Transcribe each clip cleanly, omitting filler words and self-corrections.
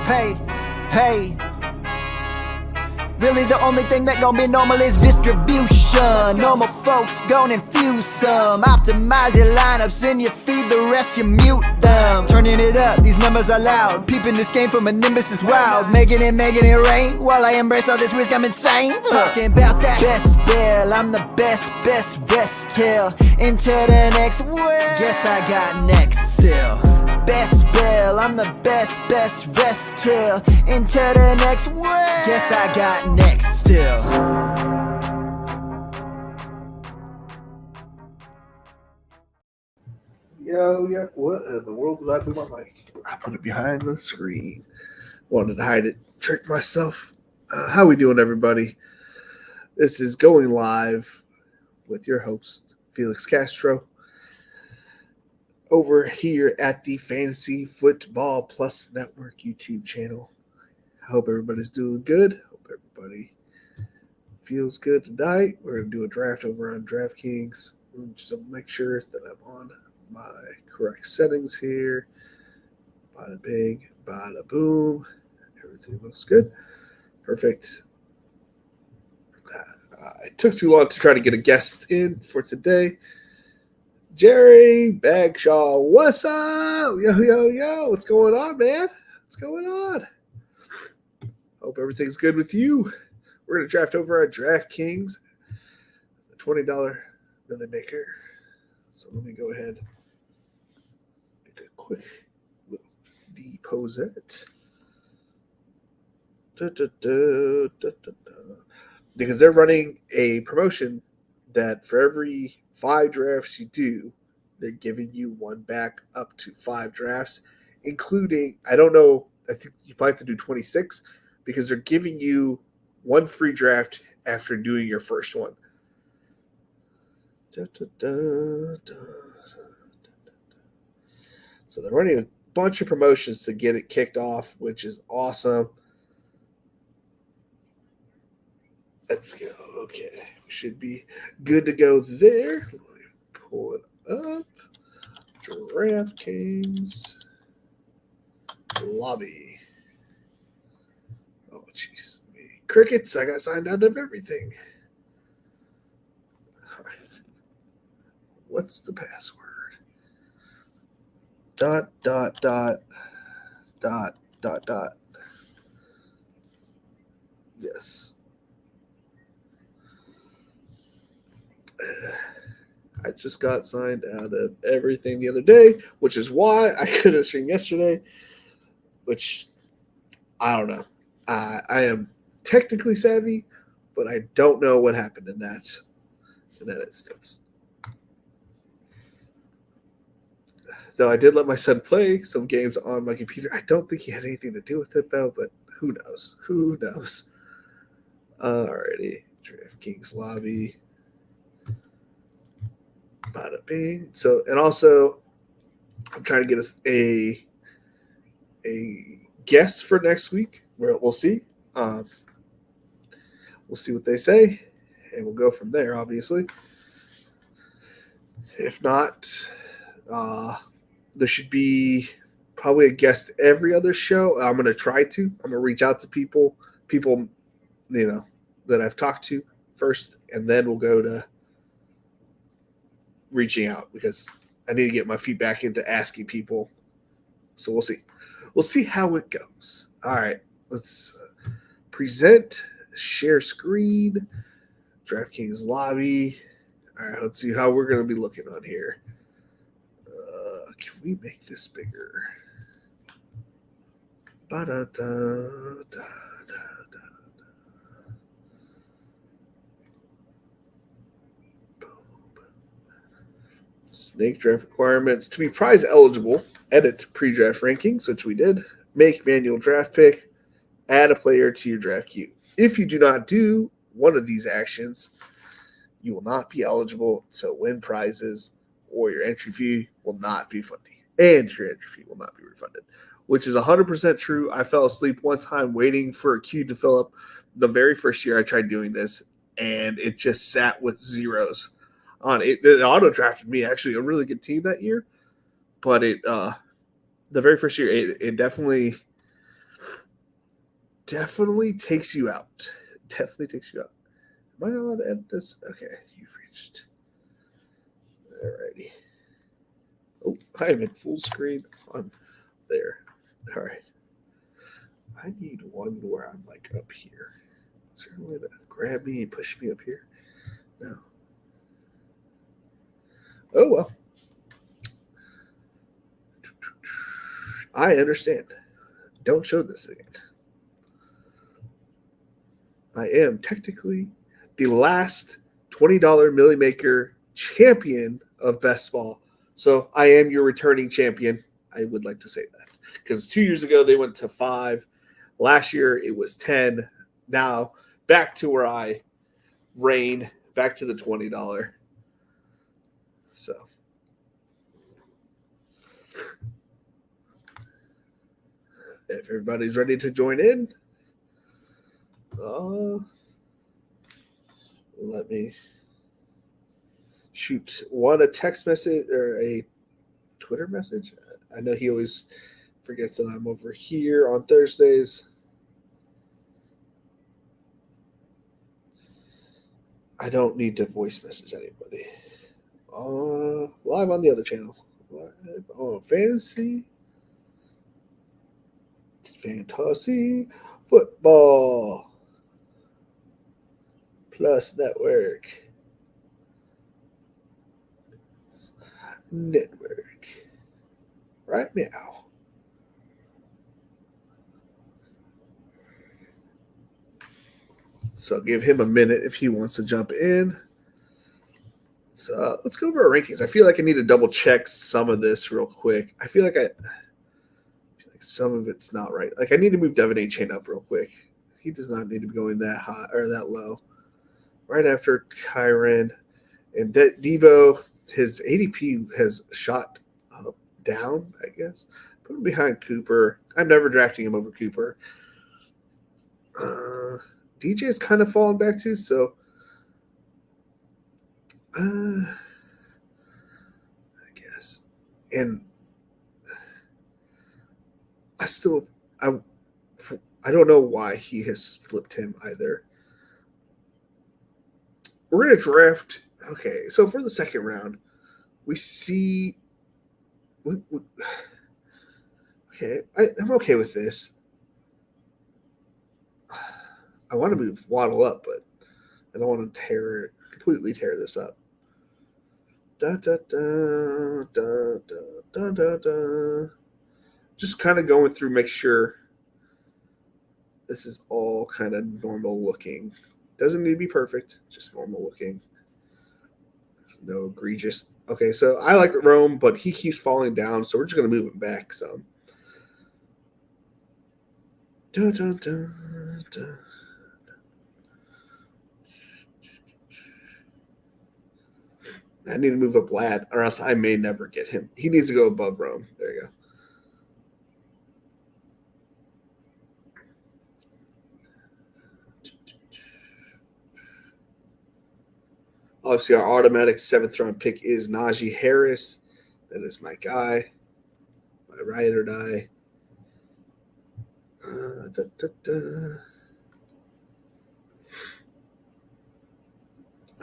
Hey, hey. Really the only thing that gon' be normal is distribution. Normal folks gon' infuse some. Optimize your lineups and you feed the rest, you mute them. Turning it up, these numbers are loud. Peeping this game from a nimbus is wild. Making it rain. While I embrace all this risk, I'm insane. Talking about that best bill, I'm the best till into the next well. Guess I got next still. Best bill, I'm the best till into the next well. Guess I got next still. Yo, what in the world did I do my mic? I put it behind the screen. Wanted to hide it, trick myself. How we doing, everybody? This is Going Live with your host, Felix Castro, over here at the Fantasy Football Plus Network YouTube channel. I hope everybody's doing good. Hope everybody feels good tonight. We're going to do a draft over on DraftKings. Just make sure that I'm on my correct settings here. Bada bing, bada boom. Everything looks good. Perfect. It took too long to try to get a guest in for today. Jerry Bagshaw, what's up? Yo. What's going on, man? What's going on? Hope everything's good with you. We're going to draft over at DraftKings, the $20 Million Maker. So let me go ahead and make a quick little deposit. Because they're running a promotion that for every 5 drafts you do, they're giving you one back up to 5 drafts, including, I don't know, I think you probably have to do 26 because they're giving you one free draft after doing your first one. So they're running a bunch of promotions to get it kicked off, which is awesome. Let's go. Okay. We should be good to go there. Let me pull it up. DraftKings lobby. Oh, jeez. Crickets. I got signed out of everything. All right. What's the password? Dot. Yes. I just got signed out of everything the other day, which is why I couldn't stream yesterday, which I don't know. I am technically savvy, but I don't know what happened in that instance. Though I did let my son play some games on my computer. I don't think he had anything to do with it, though, but who knows? Who knows? Alrighty. DraftKings lobby. Bada bing. So, and also, I'm trying to get us a guest for next week. We'll see. We'll see what they say, and we'll go from there. Obviously, if not, there should be probably a guest every other show. I'm going to try to. I'm going to reach out to people, that I've talked to first, and then we'll go to reaching out because I need to get my feedback into asking people. So we'll see. We'll see how it goes. All right. Let's present, share screen, DraftKings lobby. All right. Let's see how we're going to be looking on here. Can we make this bigger? Snake draft requirements. To be prize eligible, edit pre-draft rankings, which we did. Make manual draft pick. Add a player to your draft queue. If you do not do one of these actions, you will not be eligible to win prizes, or your entry fee will not be funded. And your entry fee will not be refunded, which is 100% true. I fell asleep one time waiting for a queue to fill up the very first year I tried doing this, and it just sat with zeros on it. It auto drafted me actually a really good team that year, but the very first year it definitely definitely takes you out. Definitely takes you out. Am I not allowed to edit this? Okay, you've reached. Alrighty. Oh, I am in full screen on there. All right. I need one where I'm like up here. Is there a way to grab me and push me up here? No. Oh well. I understand. Don't show this again. I am technically the last $20 Millie Maker champion of Best Ball. So I am your returning champion. I would like to say that. Because 2 years ago they went to 5. Last year it was 10. Now back to where I reign, back to the $20. So if everybody's ready to join in, let me shoot one a text message or a Twitter message. I know he always forgets that I'm over here on Thursdays. I don't need to voice message anybody. Live on the other channel. Live on Fantasy Football Plus Network. Right now. So give him a minute if he wants to jump in. So let's go over our rankings. I feel like I need to double check some of this real quick. I feel like some of it's not right. Like I need to move Devin A. Chain up real quick. He does not need to be going that high or that low. Right after Kyron and Debo, his ADP has shot down, I guess. Put him behind Cooper. I'm never drafting him over Cooper. DJ's kind of fallen back too, so I guess. And I don't know why he has flipped him either. We're going to draft. Okay, so for the second round, we see. Okay, I'm okay with this. I want to move Waddle up, but I don't want to completely tear this up. Da, da, da, da, da, da, da. Just kind of going through, make sure this is all kind of normal looking. Doesn't need to be perfect, just normal looking. No egregious. Okay, so I like Rome, but he keeps falling down, so we're just going to move him back some. Da, da, da, da. I need to move up Lad, or else I may never get him. He needs to go above Rome. There you go. Obviously, our automatic 7th round pick is Najee Harris. That is my guy. My ride or die.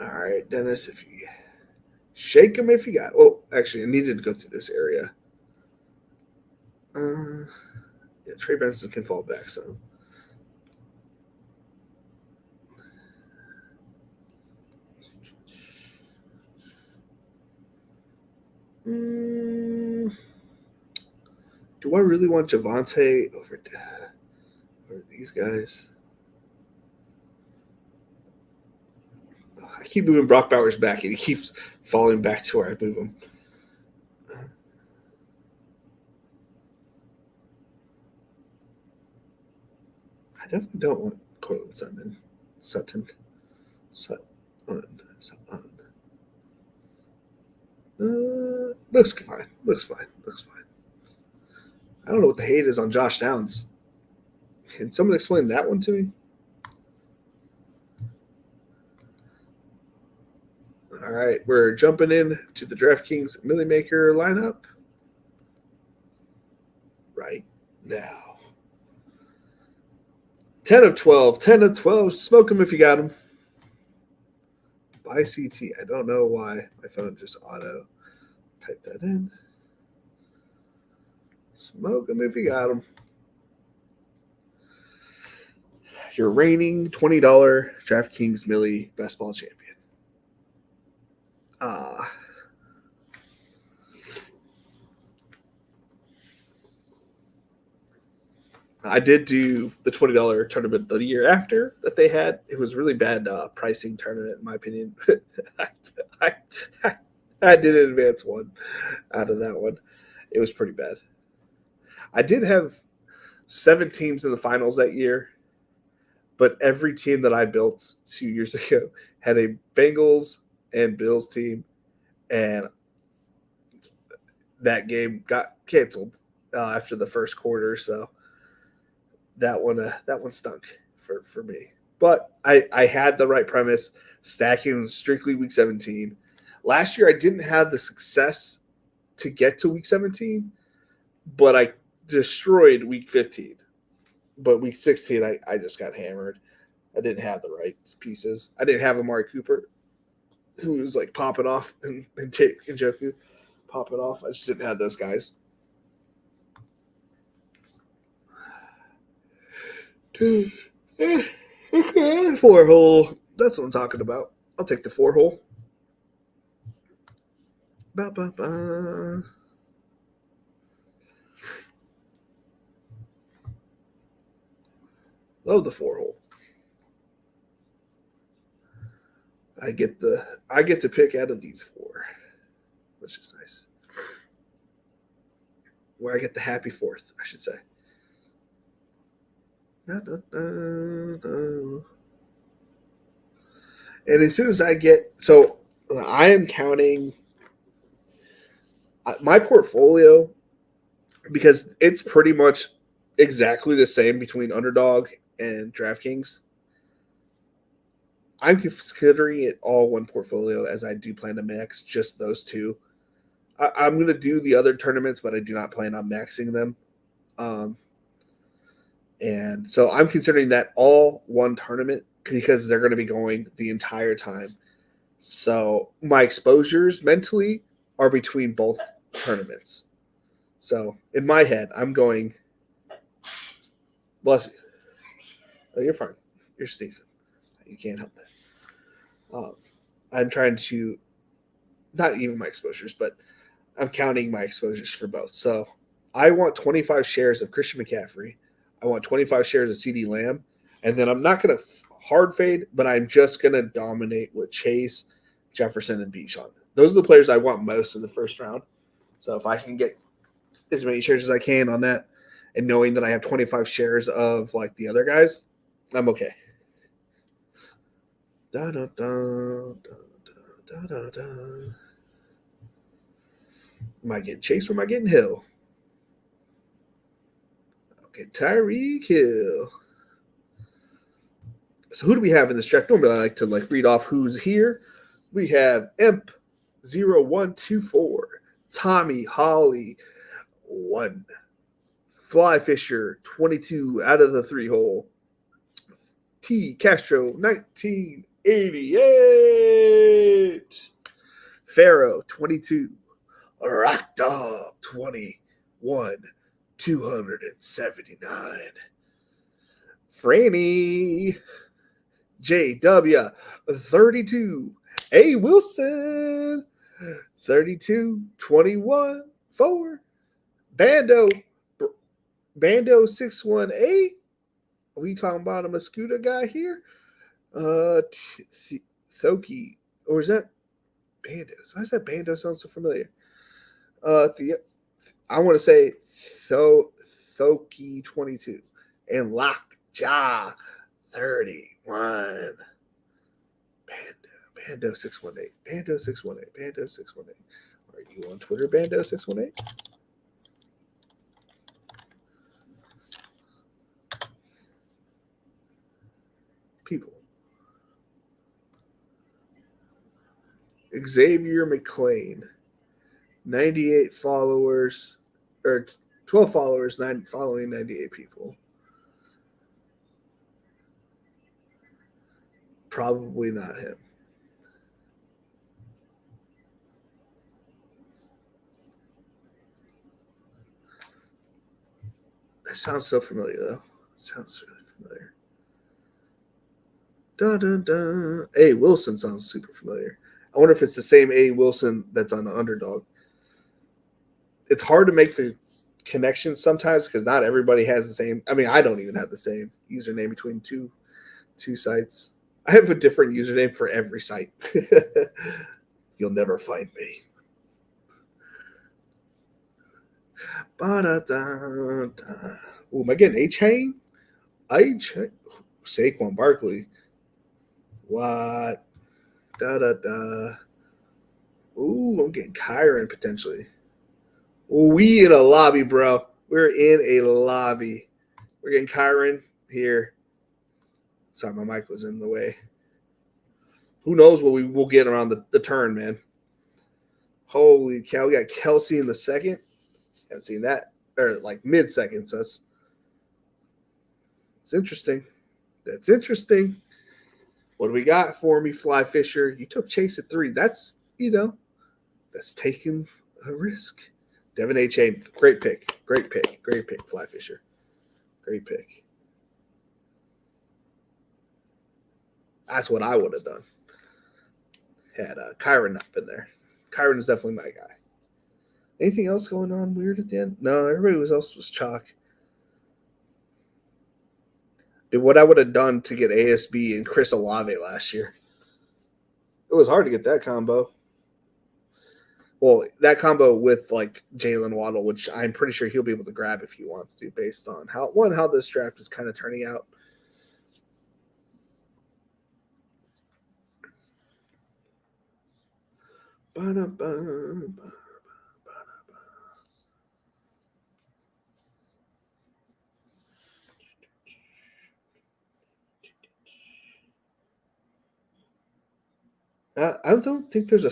All right, Dennis, if you shake him if you got. Oh, actually, I needed to go through this area. Yeah, Trey Benson can fall back some. Do I really want Javonte over these guys? I keep moving Brock Bowers back, and he keeps falling back to where I move him. I definitely don't want Cortland Sutton. Looks fine. Looks fine. I don't know what the hate is on Josh Downs. Can someone explain that one to me? All right, we're jumping in to the DraftKings Millie Maker lineup right now. 10 of 12. 10 of 12. Smoke them if you got them. Buy CT. I don't know why my phone just auto typed that in. Smoke them if you got them. Your reigning $20 DraftKings Millie Best Ball champion. I did do the $20 tournament the year after that they had. It was really bad pricing tournament, in my opinion. I, I, I did advance one out of that one. It was pretty bad. I did have 7 teams in the finals that year, but every team that I built 2 years ago had a Bengals and Bills team, and that game got canceled after the first quarter. So that one stunk for me. But I had the right premise, stacking strictly week 17. Last year I didn't have the success to get to week 17, but I destroyed week 15. But week 16 I just got hammered. I didn't have the right pieces. I didn't have Amari Cooper, who was like popping off, and Njoku popping off. I just didn't have those guys. 4-hole. That's what I'm talking about. I'll take the 4-hole. Ba-ba-ba. Love the 4-hole. I get to pick out of these 4, which is nice. Where I get the happy 4th, I should say. And as soon as I get, so I am counting my portfolio, because it's pretty much exactly the same between Underdog and DraftKings. I'm considering it all one portfolio, as I do plan to max just those 2. I'm going to do the other tournaments, but I do not plan on maxing them. And so I'm considering that all one tournament, because they're going to be going the entire time. So my exposures mentally are between both tournaments. So in my head, I'm going, bless you. Oh, you're fine. You're sneezing. You can't help that. I'm trying to, not even my exposures, but I'm counting my exposures for both. So I want 25 shares of Christian McCaffrey. I want 25 shares of CD Lamb. And then I'm not going to hard fade, but I'm just going to dominate with Chase, Jefferson, and Bijan. Those are the players I want most in the first round. So if I can get as many shares as I can on that, and knowing that I have 25 shares of like the other guys, I'm okay. Da, da, da, da, da, da, da. Am I getting Chase or am I getting Hill? Okay, Tyreek Hill. So who do we have in this draft? Normally I like to read off who's here. We have Imp 0124, Tommy Holly 1, Fly Fisher 22 out of the 3-hole, T Castro 1988, Pharaoh 22, Rock Dog 21, 279, Franny JW 32, A Wilson 32, 21, 4, Bando 618. Are we talking about a Mosquito guy here? Thoki, or is that Bandos? Why does that Bando sound so familiar? I want to say Thoki 22 and Lockjaw 31. Bando 618. Bando 618. Bando 618. Are you on Twitter, Bando 618? People. Xavier McLean, 98 followers, or 12 followers, 9 following 98 people. Probably not him. That sounds so familiar, though. Sounds really familiar. Dun, dun, dun. A. Wilson sounds super familiar. I wonder if it's the same A. Wilson that's on the underdog. It's hard to make the connections sometimes because not everybody has the same. I mean, I don't even have the same username between two sites. I have a different username for every site. You'll never find me. Ooh, am I getting A-Chain? Saquon Barkley. What? Da da da. Ooh, I'm getting Kyron potentially. We in a lobby, bro. We're in a lobby. We're getting Kyron here. Sorry, my mic was in the way. Who knows what we will get around the turn, man. Holy cow. We got Kelsey in the second. Haven't seen that. Or like mid-second. So it's interesting. That's interesting. What do we got for me, Fly Fisher? You took Chase at 3. That's, that's taking a risk. Devin H.A., great pick. Great pick, Fly Fisher. Great pick. That's what I would have done. Had Kyron not been there. Kyron is definitely my guy. Anything else going on weird at the end? No, everybody else was chalk. Dude, what I would have done to get ASB and Chris Olave last year. It was hard to get that combo. Well, that combo with like Jalen Waddle, which I'm pretty sure he'll be able to grab if he wants to, based on how this draft is kind of turning out. I don't think there's a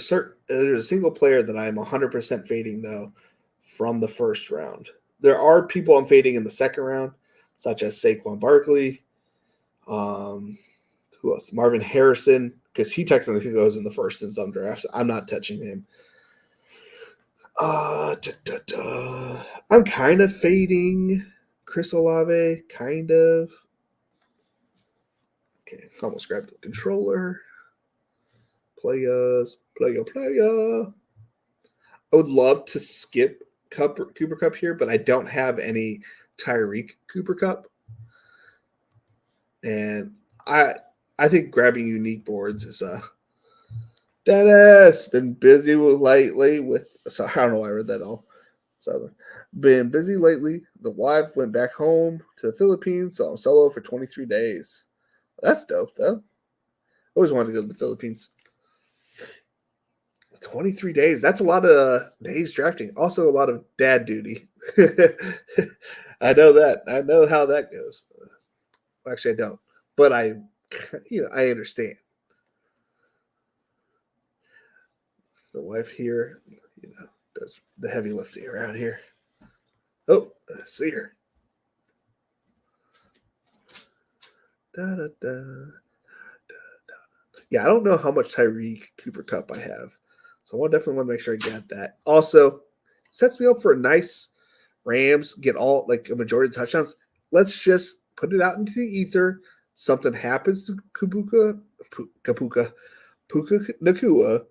single player that I'm 100% fading though from the first round. There are people I'm fading in the second round, such as Saquon Barkley. Who else? Marvin Harrison, because he technically goes in the first in some drafts. I'm not touching him. I'm kind of fading Chris Olave, kind of. Okay, almost grabbed the controller. Playa. I would love to skip Cooper Kupp here, but I don't have any Tyreek Cooper Kupp. And I think grabbing unique boards is Dennis been busy lately with. So I don't know why I read that all. So been busy lately. The wife went back home to the Philippines, so I'm solo for 23 days. That's dope, though. Always wanted to go to the Philippines. 23 days. That's a lot of days drafting. Also a lot of dad duty. I know that. I know how that goes. Actually, I don't. But I understand. The wife here, does the heavy lifting around here. Oh, I see her. Da, da, da, yeah, I don't know how much Tyreek Cooper Kupp I have. So I definitely want to make sure I get that. Also, sets me up for a nice Rams, get all like a majority of touchdowns. Let's just put it out into the ether. Something happens to Puka Nakua.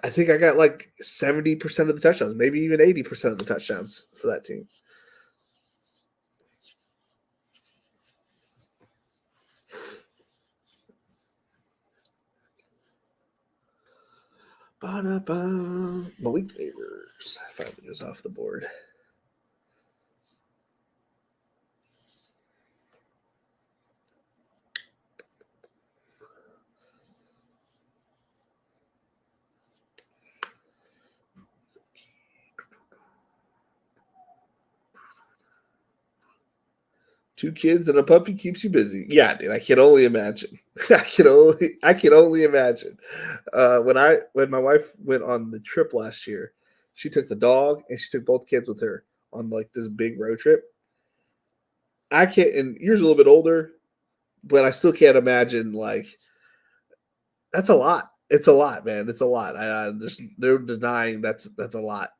I think I got like 70% of the touchdowns, maybe even 80% of the touchdowns for that team. Malik Neighbors finally goes off the board. Two kids and a puppy keeps you busy. Yeah, dude, I can only imagine. I can only imagine. When my wife went on the trip last year, she took the dog and she took both kids with her on like this big road trip. I can't, and yours a little bit older. but I still can't imagine like that's a lot. It's a lot, man. It's a lot. There's no denying that's a lot.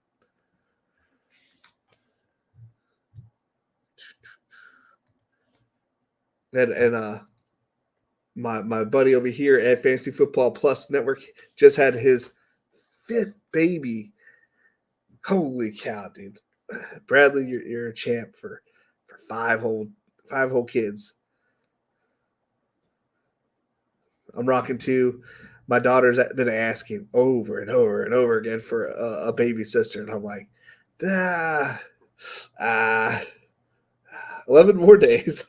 And my buddy over here at Fantasy Football Plus Network just had his fifth baby. Holy cow, dude! Bradley, you're a champ for five whole kids. I'm rocking two. My daughter's been asking over and over and over again for a baby sister, and I'm like, ah, ah, 11 more days.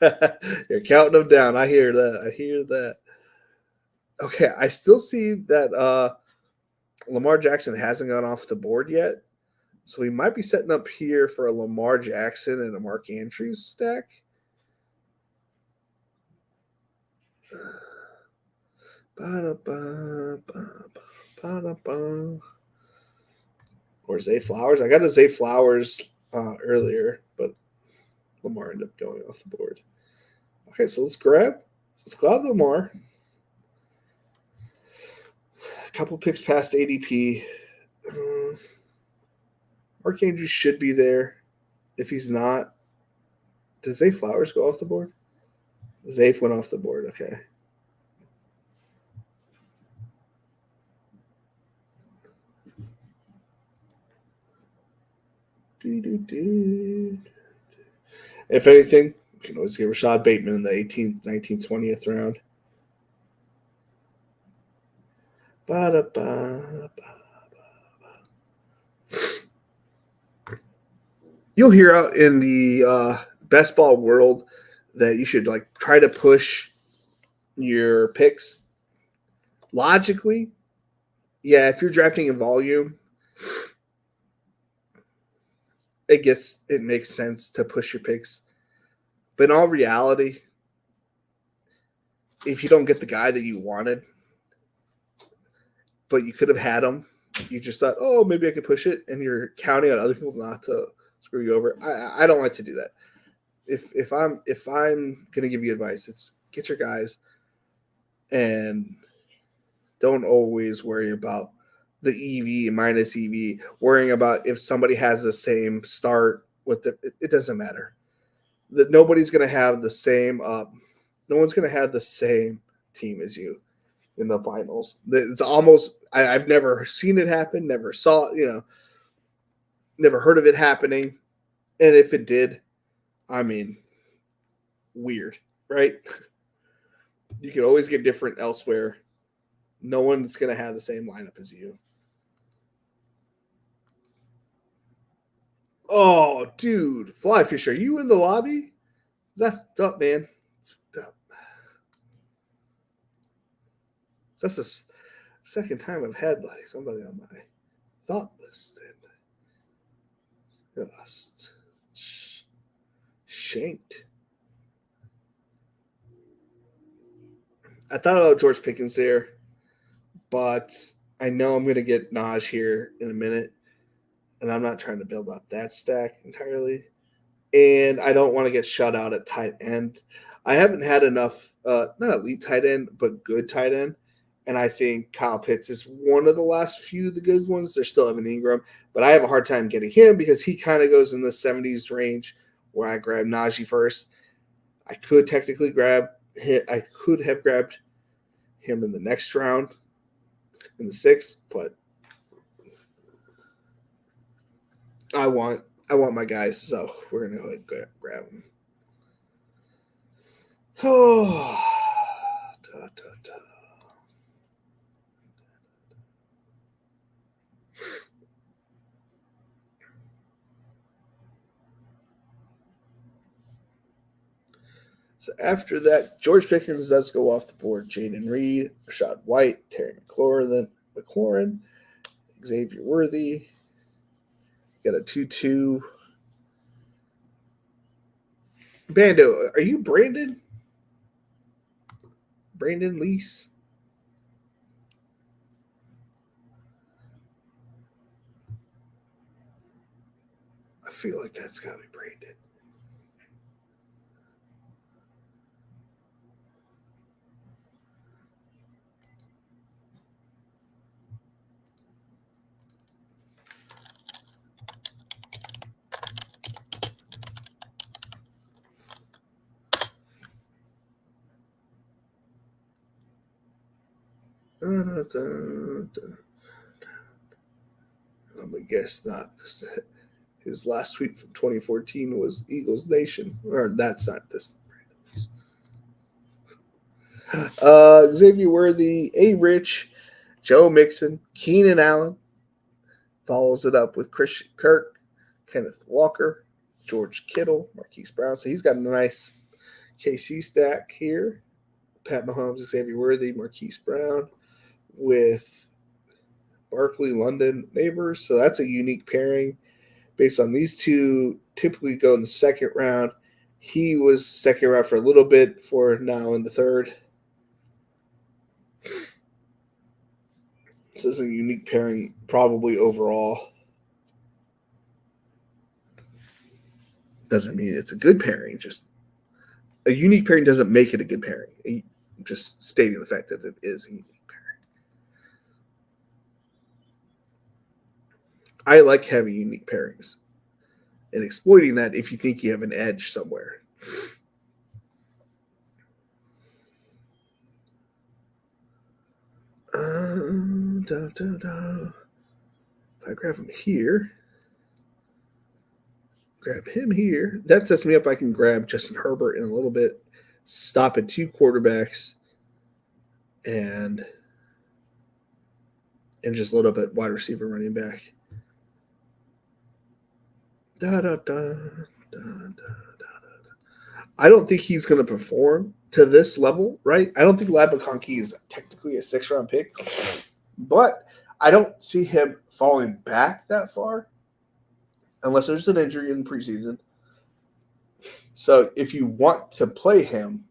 You're counting them down. I hear that. I hear that. Okay, I still see that Lamar Jackson hasn't gone off the board yet. So we might be setting up here for a Lamar Jackson and a Mark Andrews stack. Or Zay Flowers. I got a Zay Flowers earlier, but Lamar ended up going off the board. Okay, so let's grab Lamar. A couple picks past ADP. Mark Andrews should be there. If he's not, does Zay Flowers go off the board? Zay went off the board. Okay. If anything, you can always get Rashad Bateman in the 18th, 19th, 20th round. You'll hear out in the best ball world that you should like try to push your picks logically. Yeah, if you're drafting in volume, it makes sense to push your picks. But in all reality, if you don't get the guy that you wanted, but you could have had him, you just thought, oh, maybe I could push it, and you're counting on other people not to screw you over. I don't like to do that. If I'm gonna give you advice, it's get your guys and don't always worry about the EV minus EV, worrying about if somebody has the same start with it doesn't matter. That nobody's gonna have the same no one's gonna have the same team as you in the finals. It's almost I've never seen it happen, never saw never heard of it happening. And if it did, I mean, weird, right? You can always get different elsewhere. No one's gonna have the same lineup as you. Oh, dude, Flyfish, are you in the lobby? That's up, man. That's the second time I've had like somebody on my thought list and just shanked. I thought about George Pickens there, but I know I'm going to get Naj here in a minute, and I'm not trying to build up that stack entirely. And I don't want to get shut out at tight end. I haven't had enough, not elite tight end, but good tight end. And I think Kyle Pitts is one of the last few of the good ones. There's still Evan Ingram, but I have a hard time getting him because he kind of goes in the 70s range where I grab Najee first. I could technically I could have grabbed him in the next round in the 6th, but I want my guys, so we're gonna go ahead and grab them. Oh, da, da, da. So after that, George Pickens does go off the board. Jaden Reed, Rashad White, Terry McLaurin, Xavier Worthy. Got a 2-2. Bando, are you Brandon? Brandon Lease? I feel like that's got to be Brandon. I'm gonna guess not. His last tweet from 2014 was Eagles Nation, or that's not this. Xavier Worthy, A. Rich, Joe Mixon, Keenan Allen follows it up with Christian Kirk, Kenneth Walker, George Kittle, Marquise Brown. So he's got a nice KC stack here. Pat Mahomes, Xavier Worthy, Marquise Brown with Barkley, London, Neighbors. So that's a unique pairing based on these two. Typically go in the second round. He was second round for a little bit, for now in the third. So this is a unique pairing, probably overall. Doesn't mean it's a good pairing. Just a unique pairing doesn't make it a good pairing. I'm just stating the fact that it is a unique pairing. I like having unique pairings and exploiting that if you think you have an edge somewhere. If I grab him here, grab him here, that sets me up. I can grab Justin Herbert in a little bit, stop at two quarterbacks, and just load up at wide receiver, running back. I don't think he's going to perform to this level, right? I don't think Lad McConkey is technically a 6th-round pick, but I don't see him falling back that far unless there's an injury in preseason. So if you want to play him,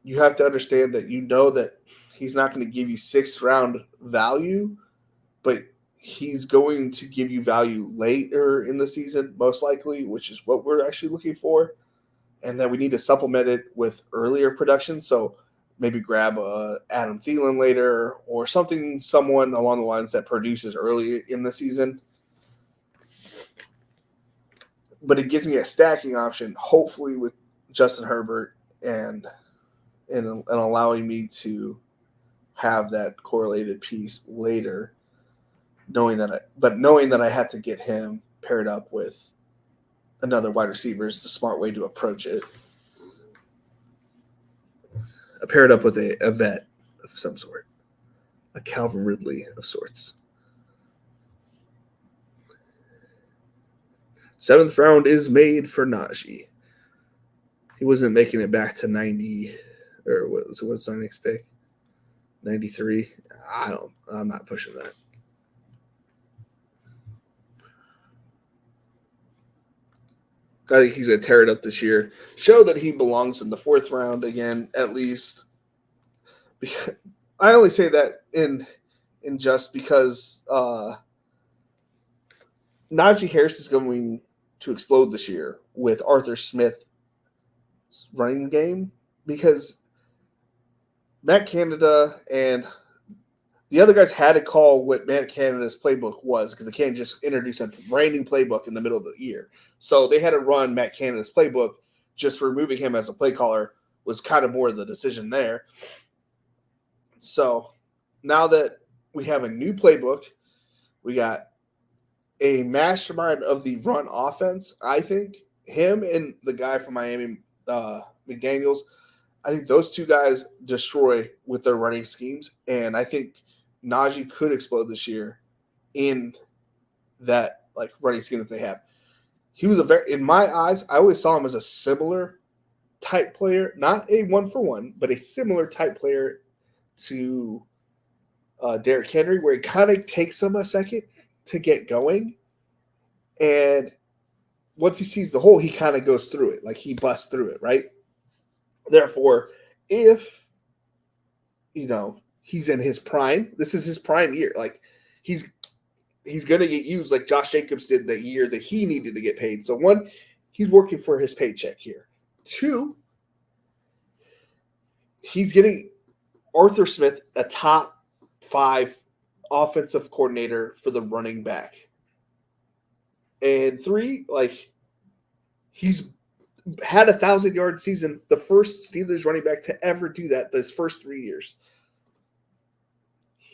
you have to understand that you know that he's not going to give you 6th-round value, but he's going to give you value later in the season, most likely, which is what we're actually looking for. And then we need to supplement it with earlier production. So maybe grab Adam Thielen later or someone along the lines that produces early in the season. But it gives me a stacking option, hopefully with Justin Herbert and allowing me to have that correlated piece later, knowing that I have to get him paired up with another wide receiver is the smart way to approach it. Paired up with a vet of some sort, a Calvin Ridley of sorts. 7th round is made for Najee. He wasn't making it back to 90, or what's our next pick? 93. I'm not pushing that. I think he's going to tear it up this year. Show that he belongs in the 4th round again, at least. Because, I only say that in just because Najee Harris is going to explode this year with Arthur Smith's running game, because Matt Canada and the other guys had to call what Matt Canada's playbook was, because they can't just introduce a brand new playbook in the middle of the year. So they had to run Matt Canada's playbook. Just removing him as a play caller was kind of more of the decision there. So now that we have a new playbook, we got a mastermind of the run offense. I think him and the guy from Miami, McDaniels, I think those two guys destroy with their running schemes. And I think Najee could explode this year in that running scheme that they have. He was in my eyes, I always saw him as a similar type player, not a 1-for-1, but a similar type player to Derrick Henry, where it kind of takes him a second to get going. And once he sees the hole, he kind of goes through it. He busts through it, right? Therefore, if, he's in his prime, this is his prime year. He's going to get used like Josh Jacobs did the year that he needed to get paid. So, 1, he's working for his paycheck here. 2, he's getting Arthur Smith a top 5 offensive coordinator for the running back. And 3, he's had 1,000-yard season, the first Steelers running back to ever do that those first 3 years.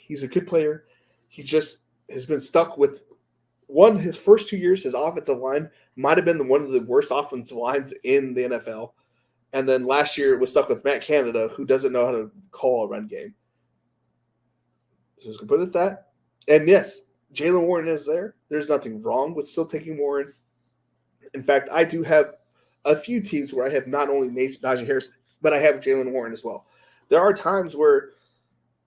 He's a good player. He just has been stuck with his first 2 years, his offensive line might have been one of the worst offensive lines in the NFL. And then last year it was stuck with Matt Canada, who doesn't know how to call a run game. So just gonna put it at that. And yes, Jalen Warren is there. There's nothing wrong with still taking Warren. In fact, I do have a few teams where I have not only Najee Harris, but I have Jalen Warren as well. There are times where,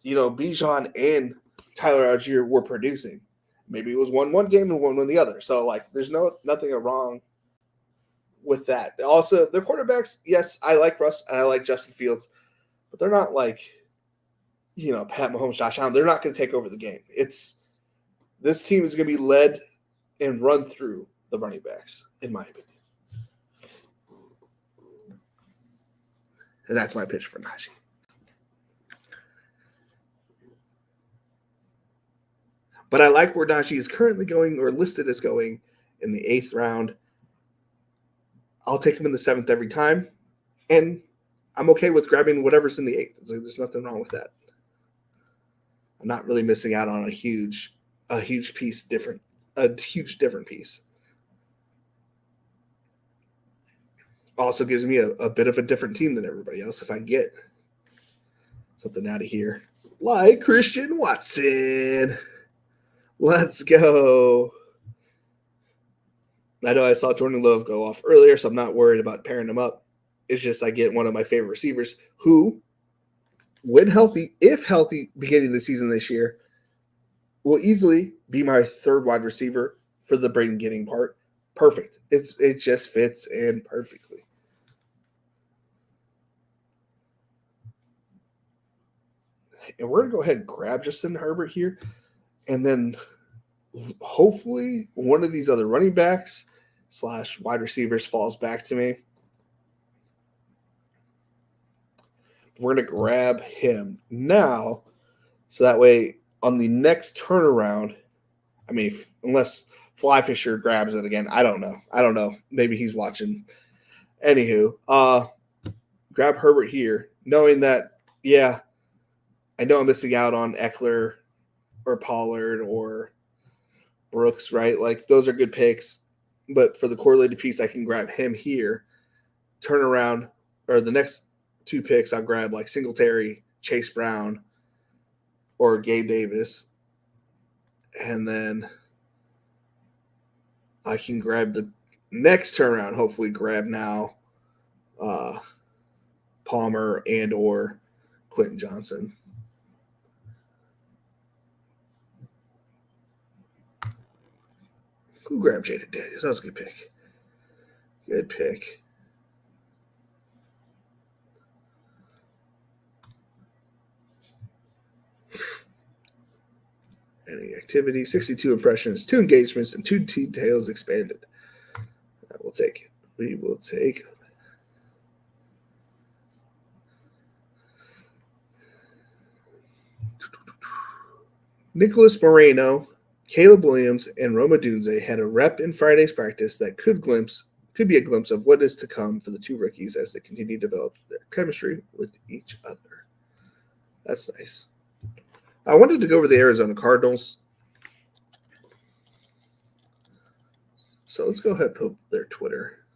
Bijan and Tyler Algier were producing. Maybe it was one game and one the other. So, there's nothing wrong with that. Also, the quarterbacks, yes, I like Russ and I like Justin Fields, but they're not Pat Mahomes, Josh Allen. They're not going to take over the game. This team is going to be led and run through the running backs, in my opinion. And that's my pitch for Najee. But I like where Najee is currently going or listed as going in the 8th round. I'll take him in the 7th every time. And I'm okay with grabbing whatever's in the 8th. There's nothing wrong with that. I'm not really missing out on a huge different piece. Also gives me a bit of a different team than everybody else if I get something out of here. Like Christian Watson. Let's go. I know I saw Jordan Love go off earlier, so I'm not worried about pairing him up. It's just I get one of my favorite receivers who, when healthy, if healthy, beginning of the season this year, will easily be my 3rd wide receiver for the Braden Getting part. Perfect. It just fits in perfectly. And we're going to go ahead and grab Justin Herbert here. And then hopefully one of these other running backs / wide receivers falls back to me. We're going to grab him now. So that way on the next turnaround, unless Fly Fisher grabs it again, I don't know. Maybe he's watching. Anywho, grab Herbert here, knowing that, yeah, I know I'm missing out on Eckler or Pollard or Brooks, right? Those are good picks. But for the correlated piece, I can grab him here. Turn around, or the next 2 picks, I'll grab Singletary, Chase Brown, or Gabe Davis. And then I can grab the next turnaround, hopefully grab now Palmer and or Quentin Johnson. Who grabbed Jaden Daniels? That was a good pick. Good pick. Any activity, 62 impressions, 2 engagements, and 2 details expanded. We'll take it. We will take it. Nicholas Moreno, Caleb Williams, and Roma Dunze had a rep in Friday's practice that could be a glimpse of what is to come for the 2 rookies as they continue to develop their chemistry with each other. That's nice. I wanted to go over the Arizona Cardinals. So let's go ahead and put their Twitter.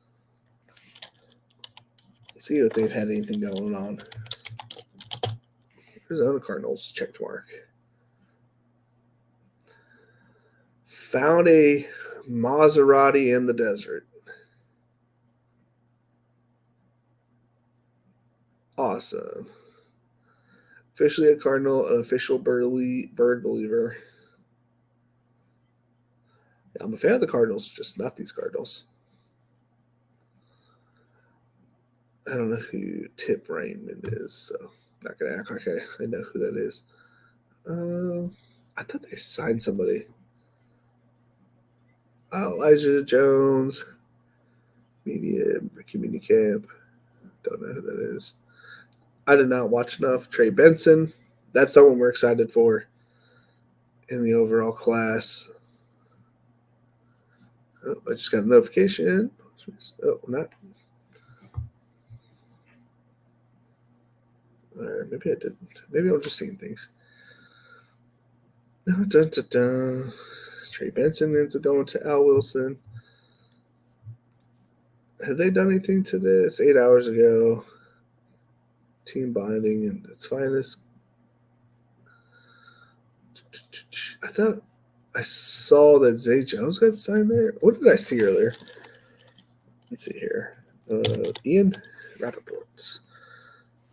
See if they've had anything going on. Arizona Cardinals check mark. Found a Maserati in the desert. Awesome. Officially a Cardinal, an official bird believer. Yeah, I'm a fan of the Cardinals, just not these Cardinals. I don't know who Tip Raymond is, so I'm not going to act like I know who that is. I thought they signed somebody. Elijah Jones, community camp. Don't know who that is. I did not watch enough. Trey Benson. That's someone we're excited for in the overall class. Oh, I just got a notification. Oh, not. Maybe I didn't. Maybe I'm just seeing things. Dun, dun, dun. Trey Benson ends up going to Al Wilson. Have they done anything to this? 8 hours ago. Team binding and its finest. I thought I saw that Zay Jones got signed there. What did I see earlier? Let's see here. Ian Rappaport's.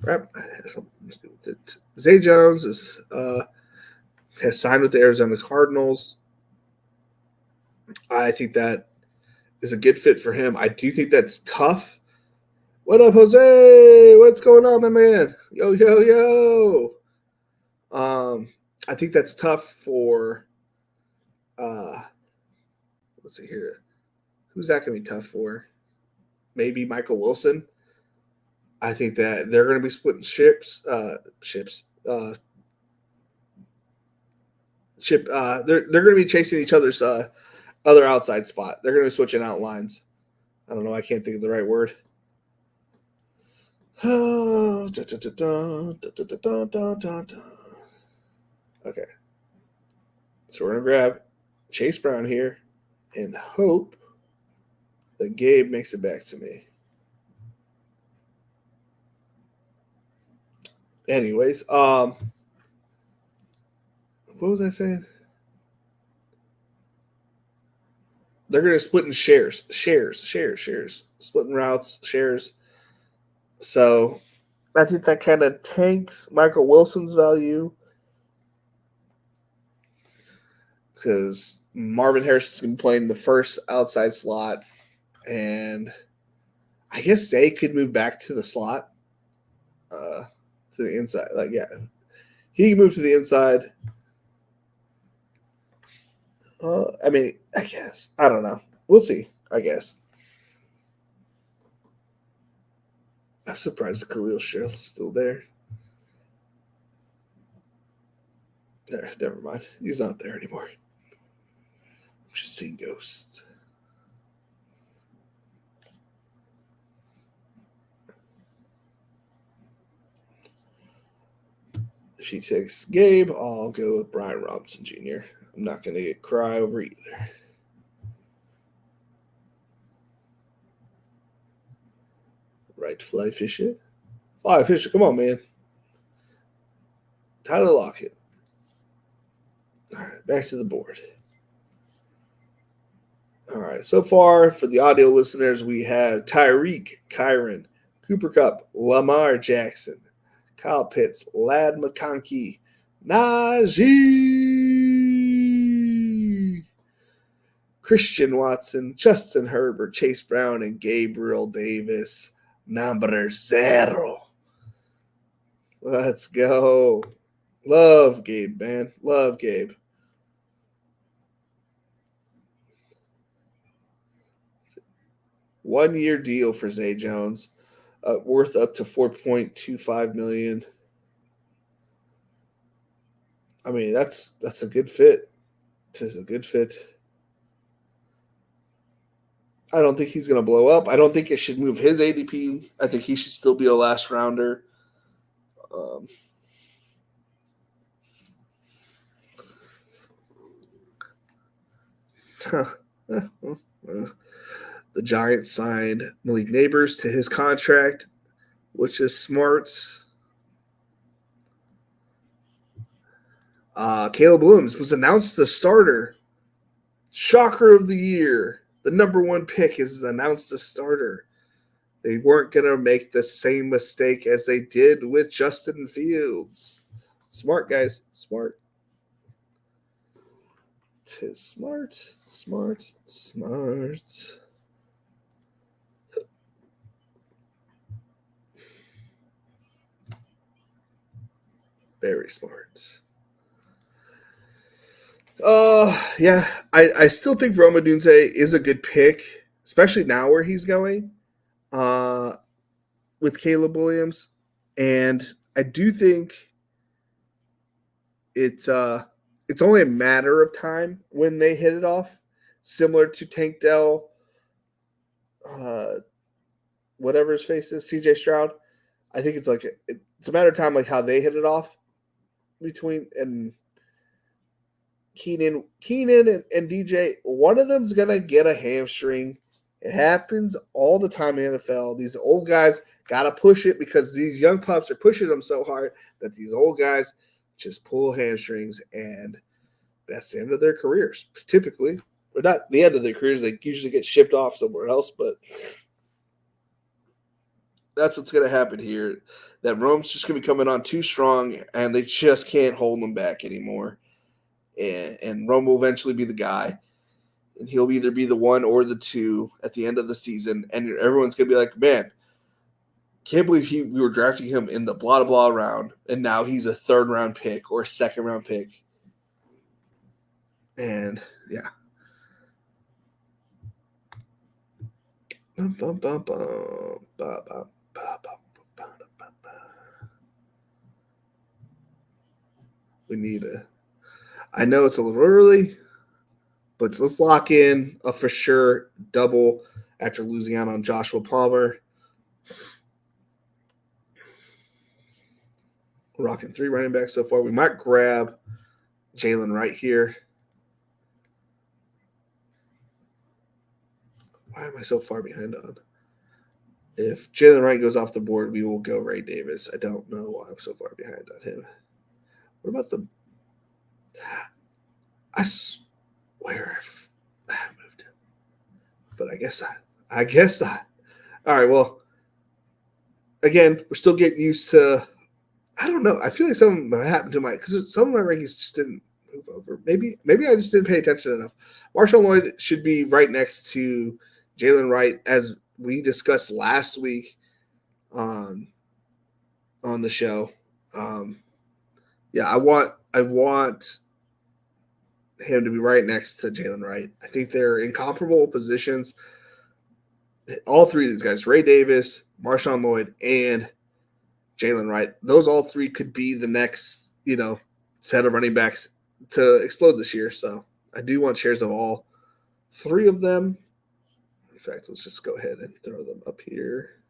Has something to do with it. Zay Jones has signed with the Arizona Cardinals. I think that is a good fit for him. I do think that's tough. What up, Jose? What's going on, my man? Yo, yo, yo. I think that's tough for let's see here. Who's that gonna be tough for? Maybe Michael Wilson. I think that they're gonna be splitting ships. They're gonna be chasing each other's other outside spot. They're gonna be switching out lines. I don't know, I can't think of the right word. Okay. So we're gonna grab Chase Brown here and hope that Gabe makes it back to me. Anyways, what was I saying? They're gonna split in shares, splitting routes, shares. So I think that kind of tanks Michael Wilson's value because Marvin Harris is going to be playing the first outside slot, and I guess Zay could move back to the slot, to the inside. Like, yeah, he can move to the inside. I mean, I guess. I don't know. We'll see, I guess. I'm surprised the Khalil Shell's still there. Never mind. He's not there anymore. I'm just seeing ghosts. If he takes Gabe, I'll go with Brian Robinson Jr. I'm not going to get cry over either. Right, Fly Fisher. Fly Fisher, come on, man. Tyler Lockett. All right, back to the board. All right, so far for the audio listeners, we have Tyreek, Kyron, Cooper Kupp, Lamar Jackson, Kyle Pitts, Lad McConkey, Najee, Christian Watson, Justin Herbert, Chase Brown, and Gabriel Davis, number 0. Let's go. Love Gabe, man. Love Gabe. One-year deal for Zay Jones, worth up to $4.25 million. I mean, that's a good fit. It's a good fit. I don't think he's going to blow up. I don't think it should move his ADP. I think he should still be a last rounder. The Giants signed Malik Neighbors to his contract, which is smart. Caleb Williams was announced the starter. Shocker of the year. The number 1 pick is announced the starter. They weren't going to make the same mistake as they did with Justin Fields. Smart, guys. Smart. Tis smart. Very smart. Yeah, I still think Rome Odunze is a good pick, especially now where he's going with Caleb Williams. And I do think it's only a matter of time when they hit it off, similar to Tank Dell, whatever his face is, CJ Stroud. I think it's a matter of time, like how they hit it off between, and Keenan and DJ, one of them's gonna get a hamstring. It happens all the time in the NFL. These old guys gotta push it because these young pups are pushing them so hard that these old guys just pull hamstrings, and that's the end of their careers. Typically, or not the end of their careers. They usually get shipped off somewhere else, but that's what's gonna happen here. That Rome's just gonna be coming on too strong, and they just can't hold them back anymore. And Rome will eventually be the guy, and he'll either be the one or the two at the end of the season, and everyone's gonna be like, "Man, can't believe we were drafting him in the blah blah round, and now he's a third round pick or a second round pick." And yeah, we need a. I know it's a little early, but let's lock in a for sure double after losing out on Joshua Palmer. We're rocking 3 running backs so far. We might grab Jalen Wright here. Why am I so far behind on? If Jalen Wright goes off the board, we will go Ray Davis. I don't know why I'm so far behind on him. What about the? I swear I moved him, but I guess not. I guess not. All right. Well, again, we're still getting used to. I don't know. I feel like something happened to because some of my rankings just didn't move over. Maybe I just didn't pay attention enough. Marshawn Lloyd should be right next to Jalen Wright, as we discussed last week on the show. Yeah, I want him to be right next to Jalen Wright. I think they're in comparable positions. All 3 of these guys, Ray Davis, Marshawn Lloyd, and Jalen Wright, those all 3 could be the next, set of running backs to explode this year. So I do want shares of all 3 of them. In fact, let's just go ahead and throw them up here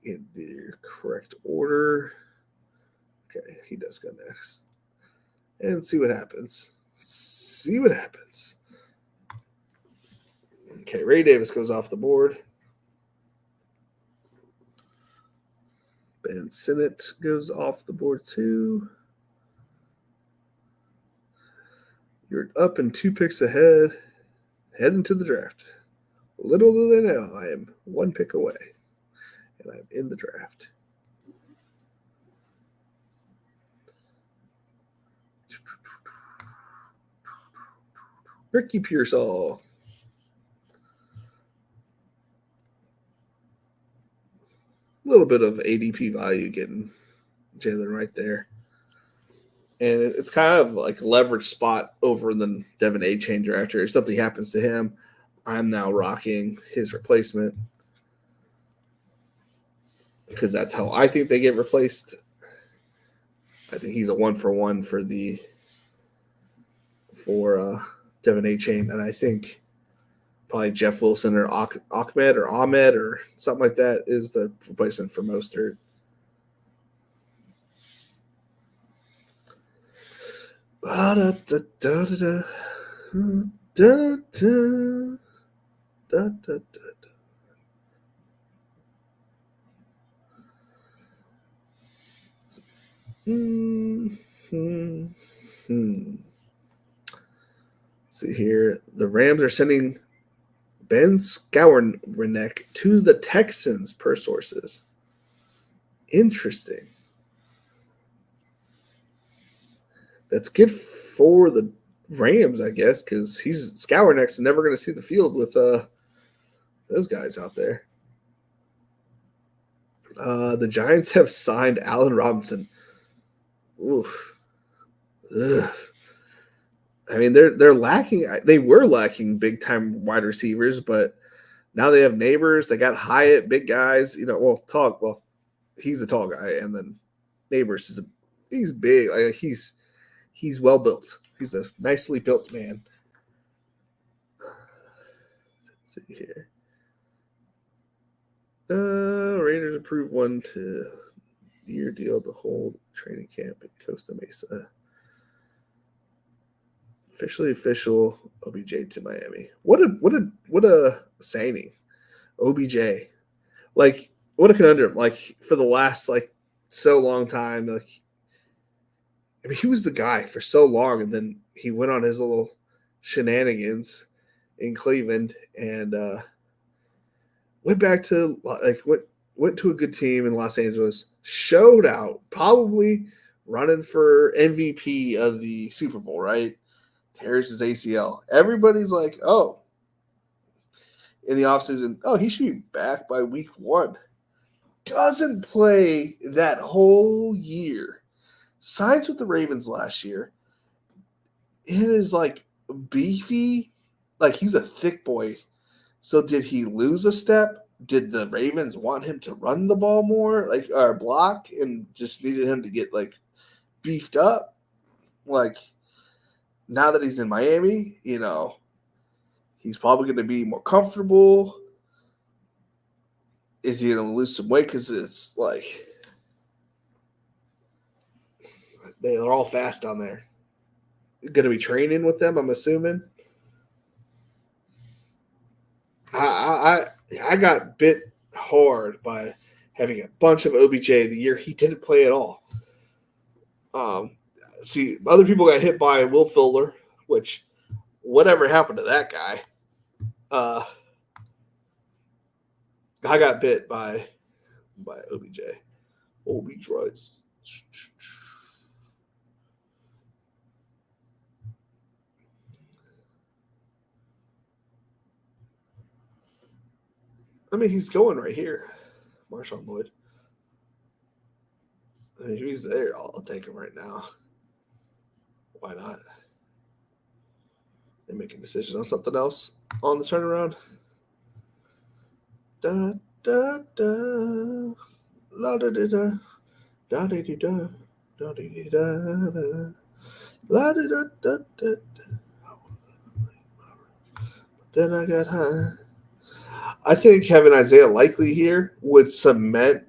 in the correct order. Okay, he does go next. And see what happens. Okay, Ray Davis goes off the board. Ben Sinnott goes off the board too. You're up and 2 picks ahead, heading to the draft. Little do they know, I am 1 pick away, and I'm in the draft. Ricky Pearsall. A little bit of ADP value getting Jalen right there. And it's kind of like a leverage spot over the Devin A-Chain drafter. If something happens to him, I'm now rocking his replacement because that's how I think they get replaced. I think he's a 1-for-1 for Devin A-Chain, and I think probably Jeff Wilson or Ahmed or something like that is the replacement for Mostert. See here, the Rams are sending Ben Skowronek to the Texans per sources. Interesting. That's good for the Rams, I guess, because Skowronek's never going to see the field with those guys out there. The Giants have signed Allen Robinson. Oof. Ugh. I mean, they're lacking. They were lacking big time wide receivers, but now they have Neighbors. They got Hyatt, big guys. Tall. Well, he's a tall guy, and then Neighbors he's big. Like, he's well built. He's a nicely built man. Let's see here. Raiders approved 1-year deal to hold training camp in Costa Mesa. Officially official OBJ to Miami. What a signing. OBJ. Like what a conundrum. Like for the last like so long time. Like I mean he was the guy for so long and then he went on his little shenanigans in Cleveland and went back to like went to a good team in Los Angeles, showed out, probably running for MVP of the Super Bowl, right? Tears his ACL. Everybody's like, oh, in the offseason, oh, he should be back by week 1. Doesn't play that whole year. Signs with the Ravens last year. It is like beefy. Like he's a thick boy. So did he lose a step? Did the Ravens want him to run the ball more, like or block, and just needed him to get like beefed up? Like now that he's in Miami, he's probably going to be more comfortable. Is he going to lose some weight? Because it's like they're all fast down there. Going to be training with them, I'm assuming. I got bit hard by having a bunch of OBJ the year he didn't play at all. See, other people got hit by Will Fuller, which whatever happened to that guy? I got bit by OBJ. OBJ. I mean, he's going right here. Marshawn Lloyd. I mean, if he's there, I'll take him right now. Why not? They make a decision on something else on the turnaround. Da da da, la da da da, da da da da, da da da da, la da da da da. Then I got high. I think having Isaiah Likely here would cement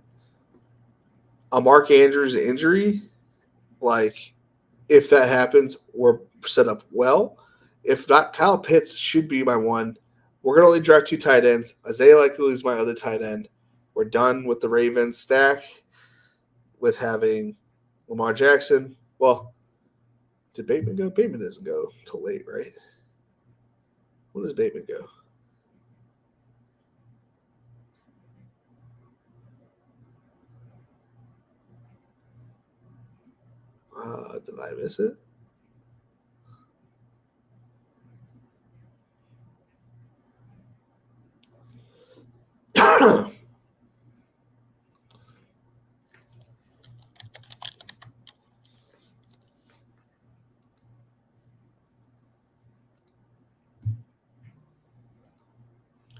a Mark Andrews injury. Like, if that happens, we're set up well. If not, Kyle Pitts should be my one. We're going to only draft 2 tight ends. Isaiah Likely is my other tight end. We're done with the Ravens stack with having Lamar Jackson. Well, did Bateman go? Bateman doesn't go till late, right? When does Bateman go? Did I miss it?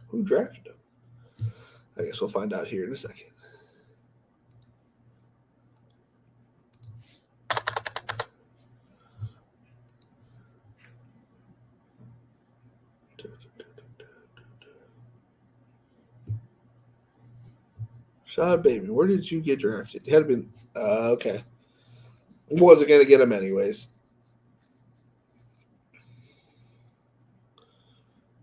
Who drafted him? I guess we'll find out here in a second. Shad Bateman, where did you get drafted? It had been okay. Wasn't going to get him anyways.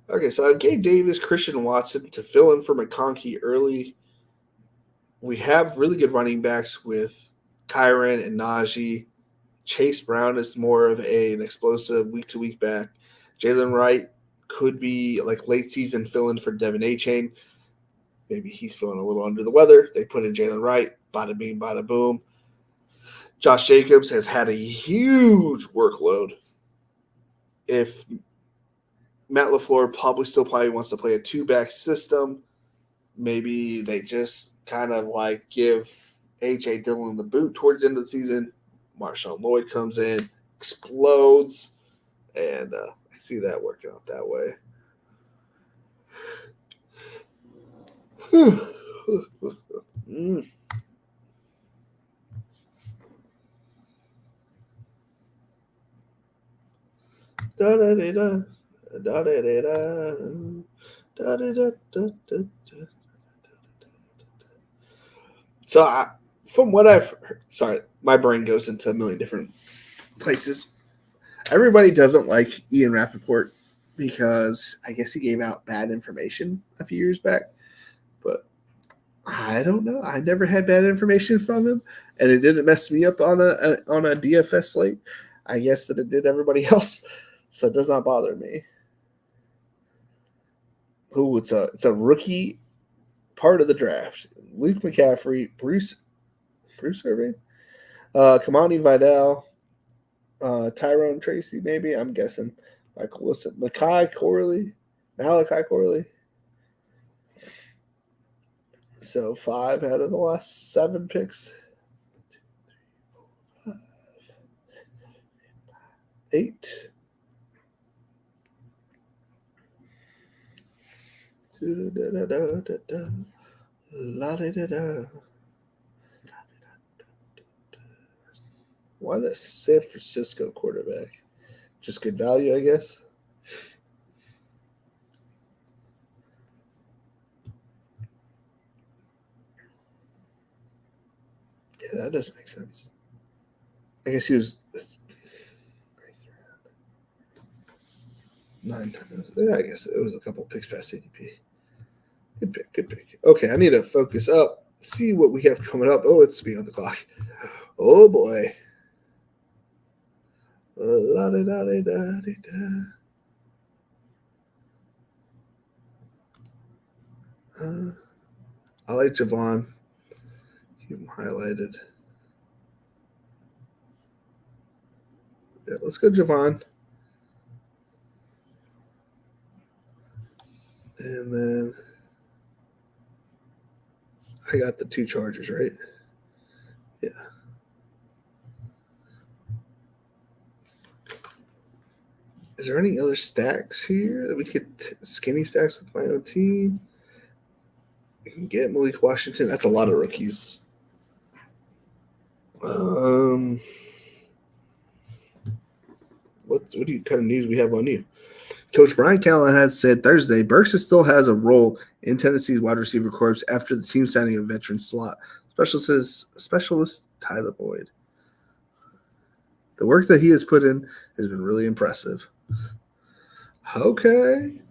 Okay, so I gave Davis, Christian Watson to fill in for McConkey early. We have really good running backs with Kyron and Najee. Chase Brown is more of an explosive week-to-week back. Jalen Wright could be like late season fill-in for Devin Achane. Maybe he's feeling a little under the weather. They put in Jalen Wright. Bada bing, bada boom. Josh Jacobs has had a huge workload. If Matt LaFleur probably wants to play a 2-back system, maybe they just kind of like give A.J. Dillon the boot towards the end of the season. Marshawn Lloyd comes in, explodes, and I see that working out that way. Mm. Da da da da da da da da da da da da. So, from what I've heard, sorry, my brain goes into a million different places. Everybody doesn't like Ian Rappaport because I guess he gave out bad information a few years back. But I don't know. I never had bad information from him, and it didn't mess me up on a DFS slate. I guess that it did everybody else, so it does not bother me. Oh, it's a rookie part of the draft. Luke McCaffrey, Bruce Irving, Kamani Vidal, Tyrone Tracy, maybe. I'm guessing. Michael Wilson, Malachi Corley. So 5 out of the last 7 picks. 8. Why the San Francisco quarterback? Just good value, I guess. Yeah, that doesn't make sense. I guess he was 9 times. I guess it was a couple picks past ADP. Good pick. Okay, I need to focus up. See what we have coming up. Oh, it's beyond the clock. Oh boy. I like Javon. Keep him highlighted. Yeah, let's go Javon. And then I got the 2 Chargers, right? Yeah. Is there any other stacks here that we could skinny stacks with my own team? We can get Malik Washington. That's a lot of rookies. What do you kind of news we have on you? Coach Brian Callahan has said Thursday Burks still has a role in Tennessee's wide receiver corps after the team signing a veteran slot specialist Tyler Boyd. The work that he has put in has been really impressive. Okay.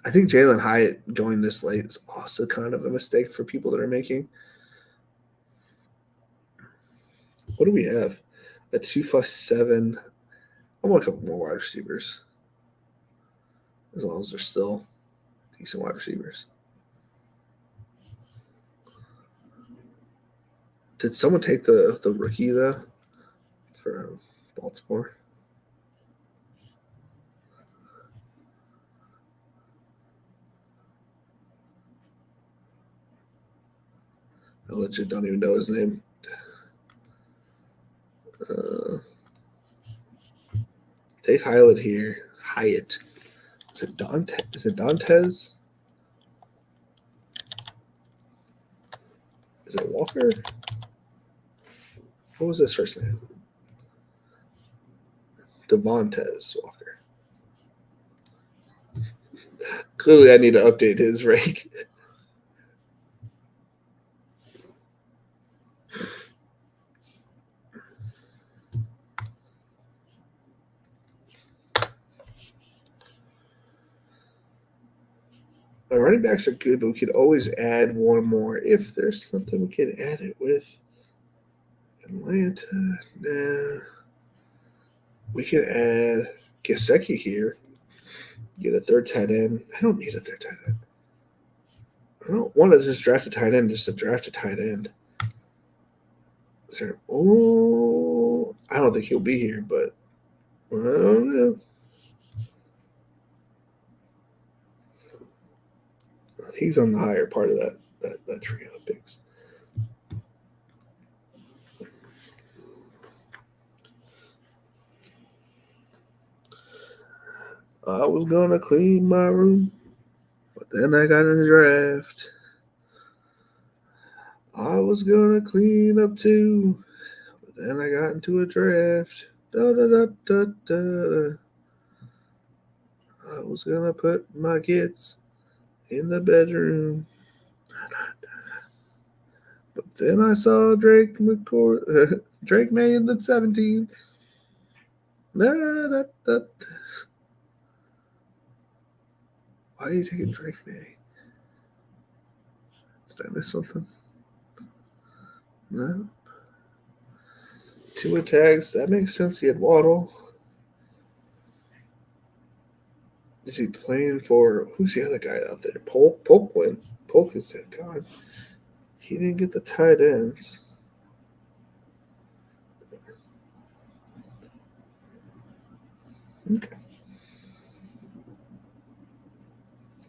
I think Jalen Hyatt going this late is also kind of a mistake for people that are making. What do we have? A 2+7. I want a couple more wide receivers. As long as they're still decent wide receivers. Did someone take the rookie though for Baltimore? I legit don't even know his name. Take Hyatt here. Hyatt. Is it Dante? Is it Dantes? Is it Walker? What was his first name? Devontae Walker. Clearly, I need to update his rank. My running backs are good, but we could always add one more if there's something we could add it with. Atlanta, nah. We could add Gesicki here. Get a third tight end. I don't need a third tight end. I don't want to just draft a tight end just to draft a tight end. Is there? Oh, I don't think he'll be here, but I don't know. He's on the higher part of that trio of picks. I was gonna clean my room, but then I got in the draft. I was gonna clean up too, but then I got into a draft. Da da da da da. I was gonna put my kids in the bedroom, Then I saw Drake Drake May in the 17th. Why are you taking Drake May? Did I miss something? No. 2 tags. That makes sense. He had Waddle. Is he playing for who's the other guy out there? Polk win. Polk is dead. God. He didn't get the tight ends. Okay.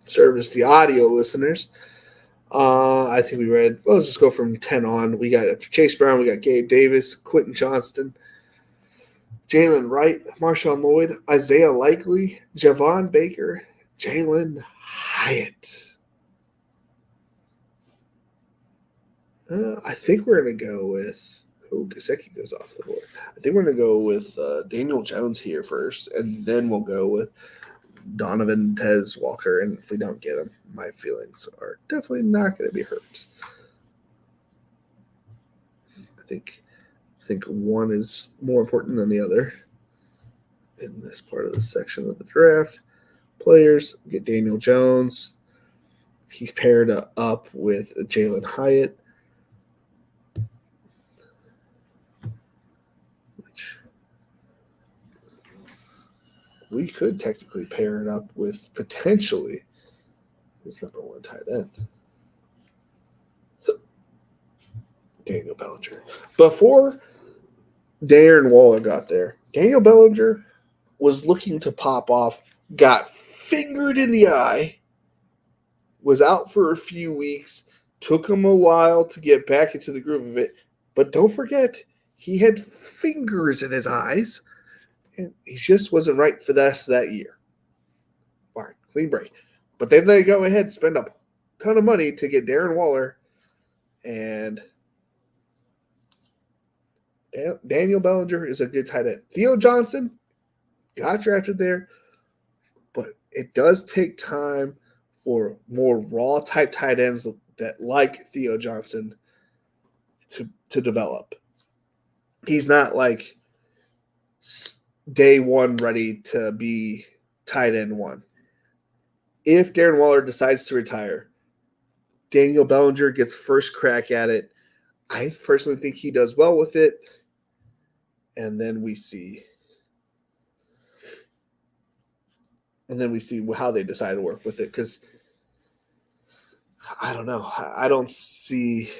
Service the audio listeners. I think we read. Well, let's just go from 10 on. We got Chase Brown. We got Gabe Davis, Quentin Johnston, Jalen Wright, Marshawn Lloyd, Isaiah Likely, Javon Baker, Jalen Hyatt. I think we're going to go with. Oh, Gesicki goes off the board. I think we're going to go with Daniel Jones here first, and then we'll go with Donovan Tez Walker. And if we don't get him, my feelings are definitely not going to be hurt. I think one is more important than the other in this part of the section of the draft. Players, get Daniel Jones. He's paired up with Jalen Hyatt, which we could technically pair it up with potentially his number 1 tight end, Daniel Bellinger. Before Darren Waller got there, Daniel Bellinger was looking to pop off, got fingered in the eye, was out for a few weeks, took him a while to get back into the groove of it. But don't forget, he had fingers in his eyes, and he just wasn't right for the rest of that year. Fine, clean break. But then they go ahead and spend a ton of money to get Darren Waller, and Daniel Bellinger is a good tight end. Theo Johnson got drafted there, but it does take time for more raw type tight ends that like Theo Johnson to develop. He's not like day one ready to be tight end 1. If Darren Waller decides to retire, Daniel Bellinger gets first crack at it. I personally think he does well with it. And then we see how they decide to work with it, because I don't know. I don't see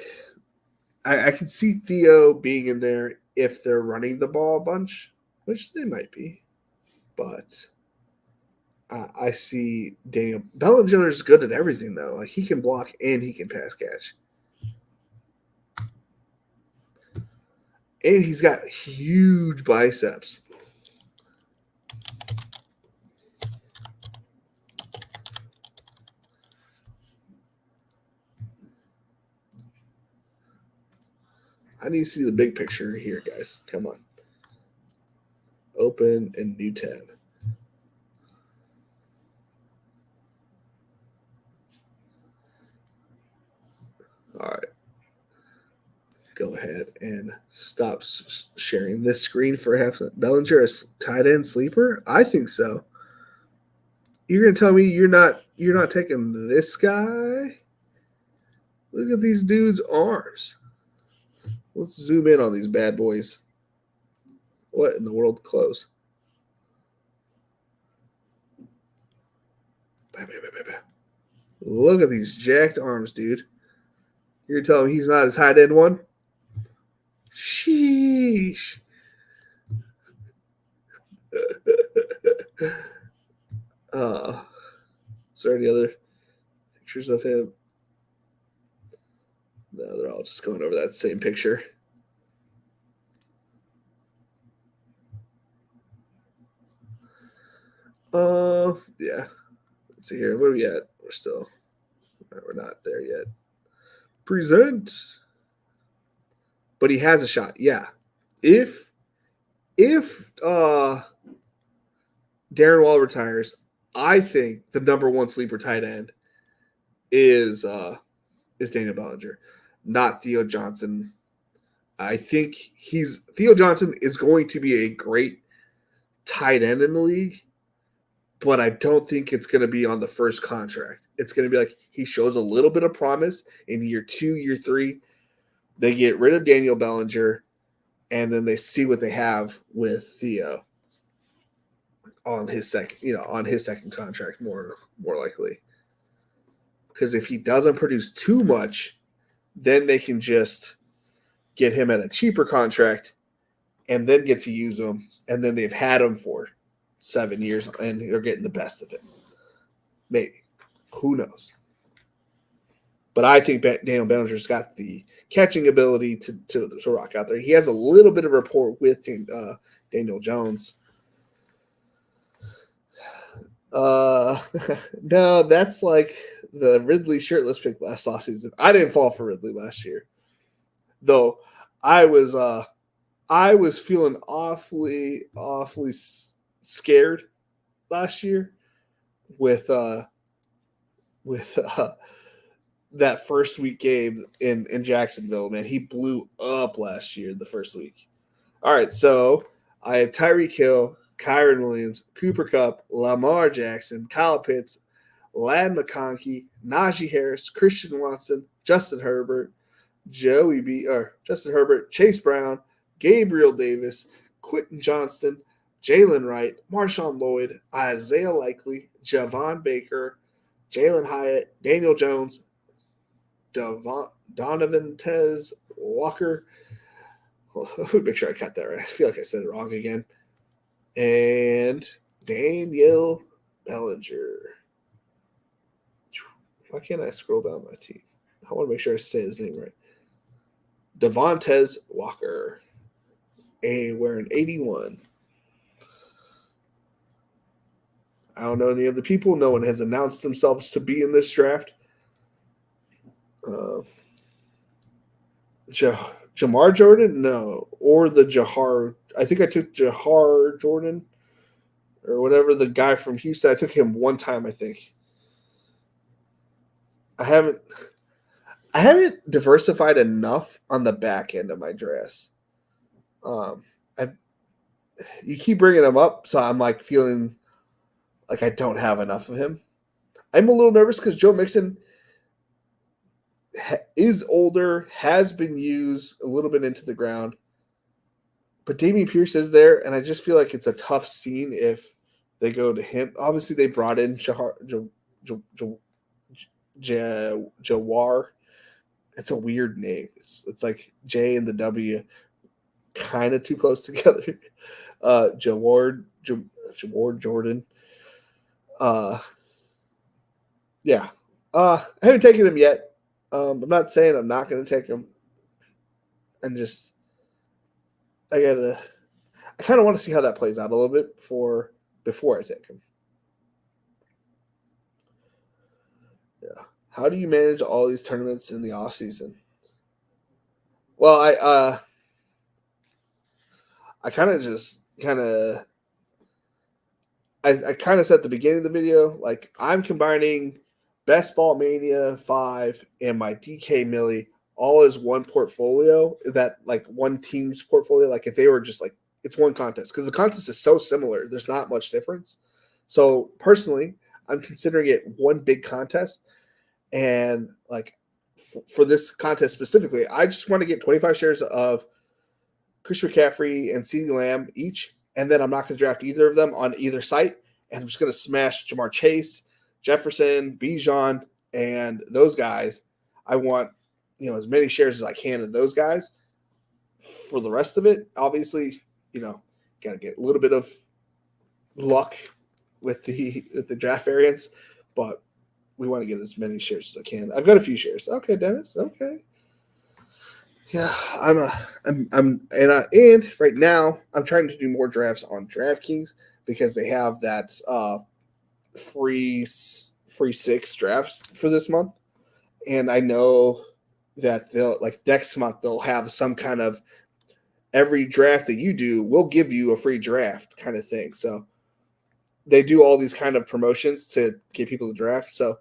– I can see Theo being in there if they're running the ball a bunch, which they might be. But I see Daniel – Bellinger is good at everything, though. Like, he can block and he can pass catch. And he's got huge biceps. I need to see the big picture here, guys. Come on. Open and new tab. All right. Go ahead and stop sharing this screen for half. Bellinger a tight end sleeper? I think so. You're gonna tell me you're not taking this guy? Look at these dudes' arms. Let's zoom in on these bad boys. What in the world? Close. Look at these jacked arms, dude. You're telling me he's not a tight end 1? Sheesh. Is there any other pictures of him? No, they're all just going over that same picture. Yeah. Let's see here. Where are we at? We're not there yet. Present. But he has a shot. Yeah. If Darren Waller retires, I think the number 1 sleeper tight end is Daniel Bellinger. not Theo Johnson. I think Theo Johnson is going to be a great tight end in the league, but I don't think it's going to be on the first contract. It's going to be like he shows a little bit of promise in year 2, year 3. They get rid of Daniel Bellinger, and then they see what they have with Theo on his second contract more likely. Because if he doesn't produce too much, then they can just get him at a cheaper contract and then get to use him, and then they've had him for 7 years and they're getting the best of it. Maybe. Who knows? But I think Daniel Bellinger's got the catching ability to rock out there. He has a little bit of rapport with Daniel Jones. No, that's like the Ridley shirtless pick last offseason. I didn't fall for Ridley last year, though. I was feeling awfully scared last year with that first week game in Jacksonville. Man, he blew up last year the first week. All right, so I have Tyreek Hill, Kyron Williams, Cooper Kupp, Lamar Jackson, Kyle Pitts, Ladd McConkey, Najee Harris, Christian Watson, Justin Herbert, Chase Brown, Gabriel Davis, Quentin Johnston, Jalen Wright, Marshawn Lloyd, Isaiah Likely, Javon Baker, Jalen Hyatt, Daniel Jones, Donovan Tez Walker. Let me make sure I got that right. I feel like I said it wrong again. And Daniel Bellinger. Why can't I scroll down my team? I want to make sure I say his name right. Devontae Walker. Wearing 81. I don't know any other people. No one has announced themselves to be in this draft. Jamar Jordan? No. Or the Jahar. I think I took Jahar Jordan or whatever, the guy from Houston. I took him one time, I think. I haven't diversified enough on the back end of my drafts. You keep bringing him up, so I'm like feeling like I don't have enough of him. I'm a little nervous because Joe Mixon is older, has been used a little bit into the ground, but Dameon Pierce is there, and I just feel like it's a tough scene if they go to him. Obviously, they brought in Jawar. It's a weird name. It's like J and the W kind of too close together. Jawar Jordan. Yeah. I haven't taken him yet. I'm not saying I'm not going to take him. And just, I kind of want to see how that plays out a little bit before I take him. Yeah. How do you manage all these tournaments in the off season? Well, I kind of said at the beginning of the video, like I'm combining Best Ball Mania 5 and my DK Millie all as one portfolio, that like one team's portfolio. Like if they were just like, it's one contest, because the contest is so similar. There's not much difference. So personally, I'm considering it one big contest. And like for this contest specifically, I just want to get 25 shares of Christian McCaffrey and CeeDee Lamb each. And then I'm not going to draft either of them on either site. And I'm just going to smash Jamar Chase, Jefferson, Bijan, and those guys. I want, as many shares as I can of those guys. For the rest of it, obviously, got to get a little bit of luck with the draft variants, but we want to get as many shares as I can. I've got a few shares. Okay, Dennis. Okay. Yeah, and right now I'm trying to do more drafts on DraftKings because they have that free 6 drafts for this month, and I know that they'll next month they'll have some kind of every draft that you do will give you a free draft kind of thing. So they do all these kind of promotions to get people to draft. So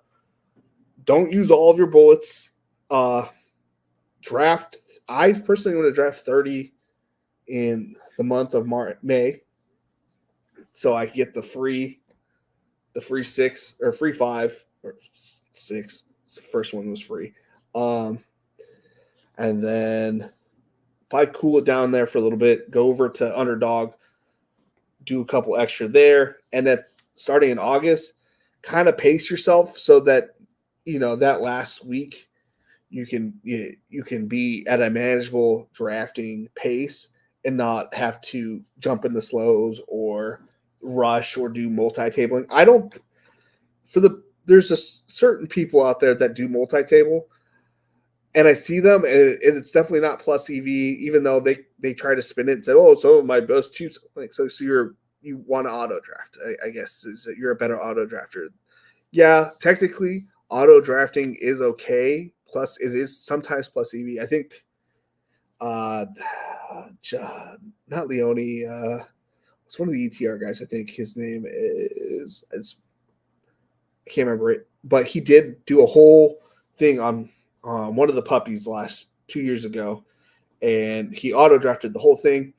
don't use all of your bullets. draft. I personally want to draft 30 in the month of May, so I get the free 6 or free 5 or 6. The first one was free, and then probably cool it down there for a little bit. Go over to Underdog, do a couple extra there, and then starting in August, kind of pace yourself so that that last week you can be at a manageable drafting pace and not have to jump in the slows or rush or do multi-tabling. I don't there's a certain people out there that do multi-table, and I see them, and it's definitely not plus EV, even though they try to spin it and say, "Oh, some of my best two." Like, so you want to auto draft? I guess is that you're a better auto drafter. Yeah, technically, auto drafting is okay. Plus, it is sometimes plus EV. I think, not Leone. It's one of the ETR guys. I think his name is I can't remember it, but he did do a whole thing on one of the puppies last 2 years ago, and he auto drafted the whole thing.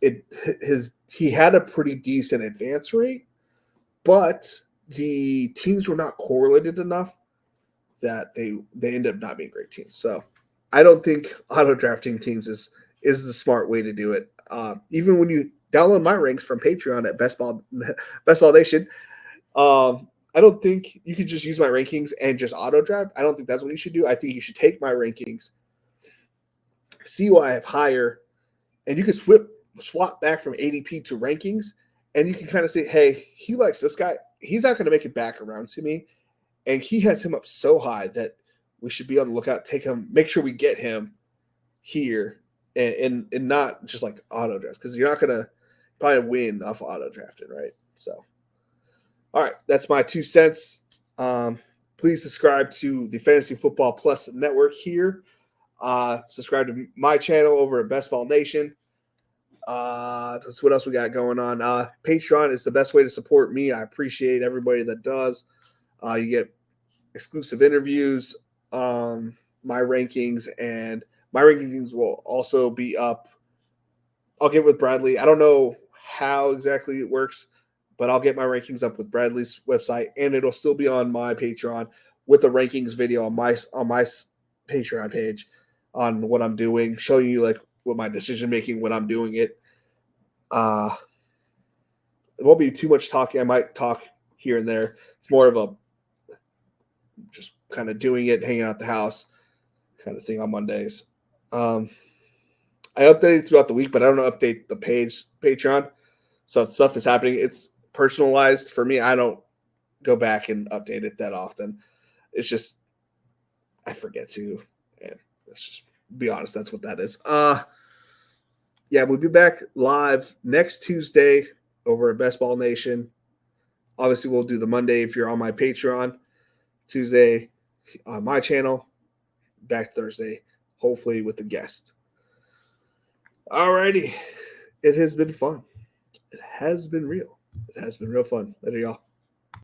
He had a pretty decent advance rate, but the teams were not correlated enough that they end up not being great teams. So I don't think auto drafting teams is the smart way to do it. Even when you download my ranks from Patreon at Best Ball Nation, I don't think you could just use my rankings and just auto draft. I don't think that's what you should do. I think you should take my rankings, see what I have higher, and you can swap back from ADP to rankings, and you can kind of say, hey, he likes this guy. He's not going to make it back around to me, and he has him up so high that we should be on the lookout, take him, make sure we get him here, and not just like auto draft, because you're not going to probably win off auto drafting, right? So, all right, that's my 2 cents. Please subscribe to the Fantasy Football Plus Network here. Subscribe to my channel over at Best Ball Nation. That's what else we got going on. Patreon is the best way to support me. I appreciate everybody that does. You get exclusive interviews, my rankings, and my rankings will also be up. I'll get with Bradley. I don't know how exactly it works, but I'll get my rankings up with Bradley's website, and it'll still be on my Patreon with the rankings video on my Patreon page on what I'm doing, showing you like what my decision making when I'm doing it. It won't be too much talking. I might talk here and there. It's more of a just kind of doing it, hanging out at the house kind of thing on Mondays. I updated throughout the week, but I don't update the Patreon. So if stuff is happening, it's personalized for me. I don't go back and update it that often. It's just I forget to, and let's just be honest, that's what that is. Yeah, we'll be back live next Tuesday over at Best Ball Nation. Obviously, we'll do the Monday if you're on my Patreon. Tuesday on my channel. Back Thursday, hopefully with a guest. Alrighty. It has been fun. It has been real. It has been real fun. Later, y'all.